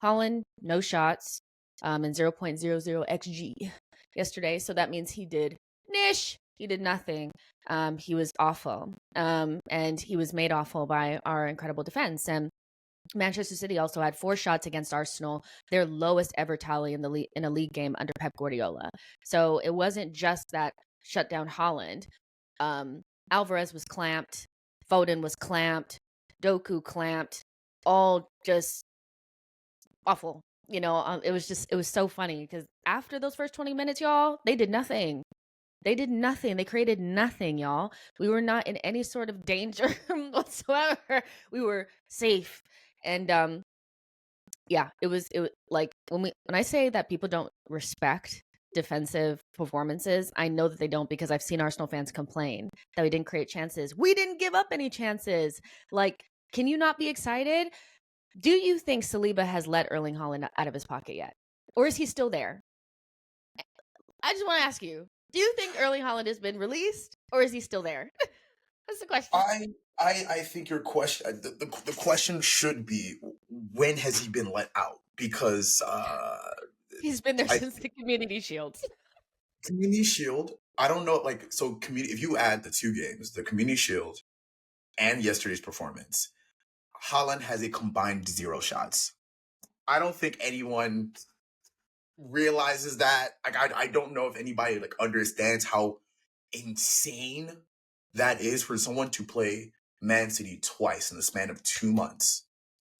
Holland, no shots, and 0.00 xG yesterday. So that means he did nish. He did nothing. He was awful. And he was made awful by our incredible defense. And Manchester City also had 4 shots against Arsenal, their lowest ever tally in a league game under Pep Guardiola. So it wasn't just that shut down Holland. Alvarez was clamped, Foden was clamped, Doku clamped, all just awful. It was so funny because after those first 20 minutes, y'all, they did nothing. They did nothing. They created nothing, y'all. We were not in any sort of danger whatsoever. We were safe. And yeah, it was like when I say that people don't respect defensive performances, I know that they don't because I've seen Arsenal fans complain that we didn't create chances. We didn't give up any chances. Like, can you not be excited? Do you think Saliba has let Erling Haaland out of his pocket yet? Or is he still there? I just want to ask you, do you think Erling Haaland has been released or is he still there? That's the question. I think your question, the question should be, when has he been let out? Because he's been there since the Community Shield. Community Shield, I don't know, like, so community. If you add the 2 games, the Community Shield and yesterday's performance, Haaland has a combined 0 shots. I don't think anyone realizes that. Like, I don't know if anybody like understands how insane that is for someone to play Man City twice in the span of 2 months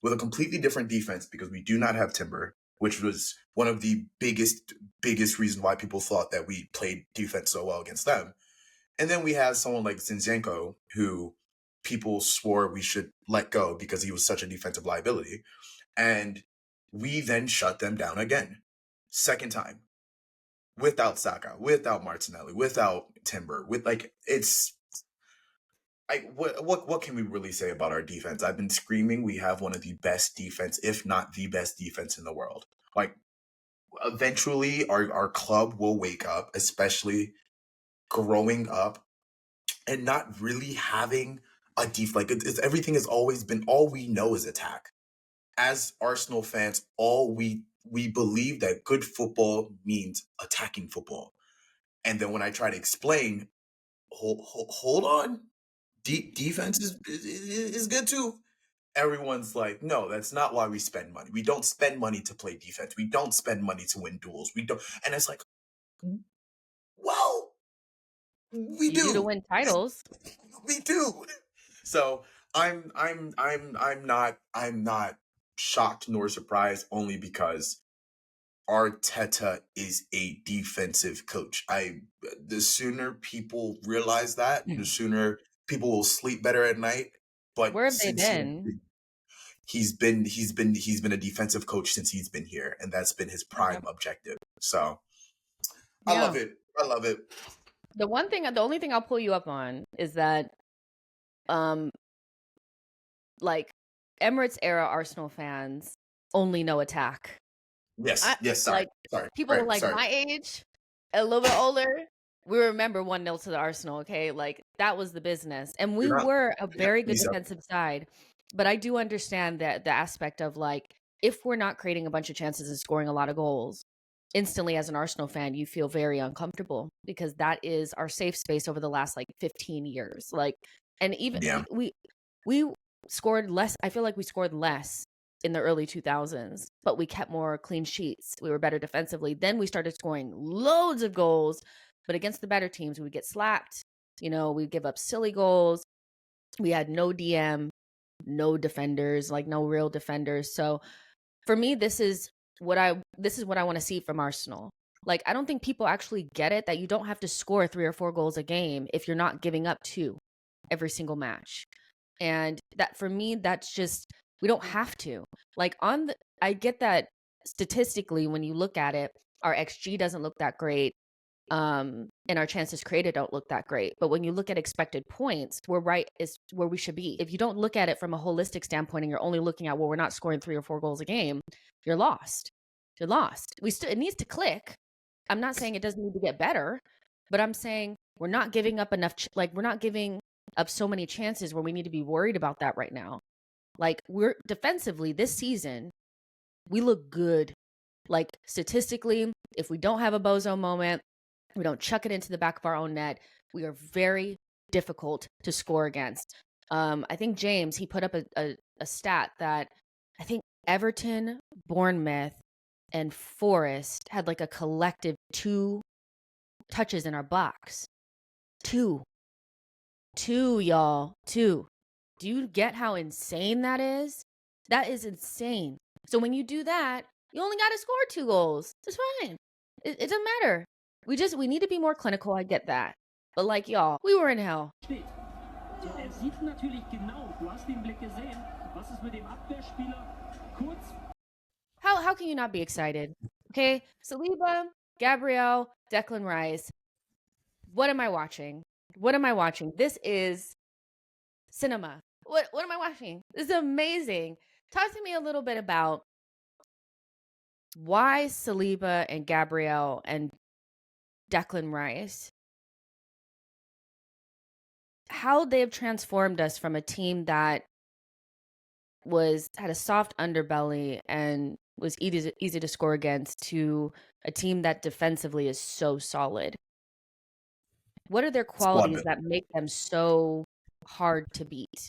with a completely different defense, because we do not have Timber, which was one of the biggest reason why people thought that we played defense so well against them. And then we have someone like Zinchenko, who people swore we should let go because he was such a defensive liability. And we then shut them down again. Second time. Without Saka, without Martinelli, without Timber, what can we really say about our defense? I've been screaming we have one of the best defense, if not the best defense in the world. Like, eventually our club will wake up, especially growing up and not really having a everything has always been, all we know is attack. As Arsenal fans, we believe that good football means attacking football. And then when I try to explain, hold on, defense is good too. Everyone's like, no, that's not why we spend money. We don't spend money to play defense. We don't spend money to win duels. We don't. And it's like, well, we do to do. win titles. We do. So I'm not shocked nor surprised, only because Arteta is a defensive coach. The sooner people realize that, the sooner people will sleep better at night. But where have they been? He's been a defensive coach since he's been here, and that's been his prime objective. So I love it. I love it. The only thing I'll pull you up on is that, like, Emirates era Arsenal fans only know attack. Yes. Sorry. People my age, a little bit older, we remember 1-0 to the Arsenal. Okay, like, that was the business, and we were a very good defensive side. But I do understand that the aspect of, like, if we're not creating a bunch of chances and scoring a lot of goals, instantly as an Arsenal fan, you feel very uncomfortable because that is our safe space over the last 15 years. Like, and even we scored less. I feel like we scored less in the early 2000s, but we kept more clean sheets. We were better defensively. Then we started scoring loads of goals, but against the better teams, we would get slapped. We'd give up silly goals. We had no DM, no defenders, no real defenders. So for me, this is what I want to see from Arsenal. Like, I don't think people actually get it that you don't have to score 3 or 4 goals a game if you're not giving up 2 every single match. And that, for me, that's just, we don't have to. I get that statistically, when you look at it, our XG doesn't look that great. And our chances created don't look that great. But when you look at expected points, we're right is where we should be. If you don't look at it from a holistic standpoint and you're only looking at, well, we're not scoring 3 or 4 goals a game, you're lost. You're lost. It needs to click. I'm not saying it doesn't need to get better, but I'm saying we're not giving up enough. We're not giving up so many chances where we need to be worried about that right now. We're defensively this season, we look good. Like statistically, if we don't have a bozo moment, we don't chuck it into the back of our own net, we are very difficult to score against. I think James, he put up a stat that I think Everton, Bournemouth, and Forest had like a collective 2 touches in our box. 2, y'all. 2. Do you get how insane that is? That is insane. So when you do that, you only got to score 2 goals. It's fine. It doesn't matter. We need to be more clinical. I get that. But like y'all, we were in hell. How can you not be excited? Okay, Saliba, Gabriel, Declan Rice. What am I watching? What am I watching? This is cinema. What am I watching? This is amazing. Talk to me a little bit about why Saliba and Gabriel and Declan Rice, how they have transformed us from a team that had a soft underbelly and was easy to score against to a team that defensively is so solid. What are their qualities that make them so hard to beat?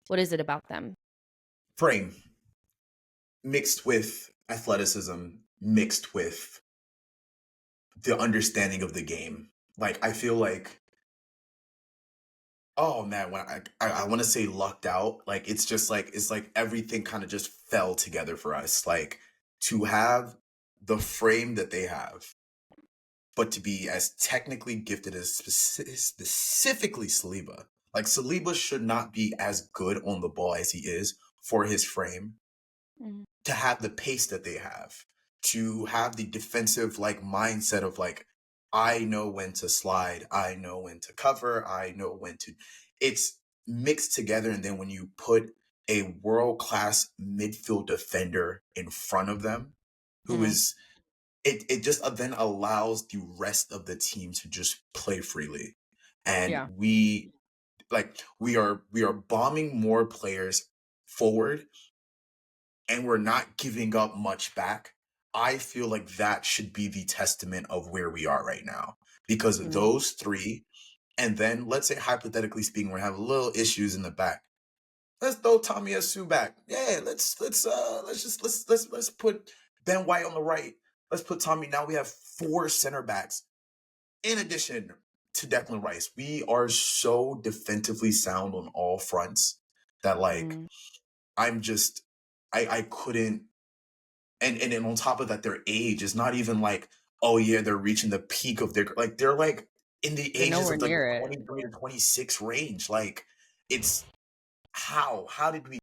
What is it about them? Frame mixed with athleticism, mixed with the understanding of the game. Like, I feel like, oh man, when I want to say lucked out, like it's just like it's like everything kind of just fell together for us. Like to have the frame that they have, but to be as technically gifted as specifically Saliba. Like Saliba should not be as good on the ball as he is for his frame. To have the pace that they have, to have the defensive like mindset of like, I know when to slide, I know when to cover, I know when to. It's mixed together, and then when you put a world-class midfield defender in front of them, who is it just then allows the rest of the team to just play freely. And we are bombing more players forward, and we're not giving up much back. I feel like that should be the testament of where we are right now, because those 3, and then let's say hypothetically speaking, we're having little issues in the back. Let's throw Tomiyasu back. Yeah, let's put Ben White on the right. Let's put Tommy. Now we have 4 center backs in addition to Declan Rice. We are so defensively sound on all fronts that like I couldn't. And then on top of that, their age is not even like, oh yeah, they're reaching the peak of their, like they're like in the ages of like 23 to 26 range. Like it's how did we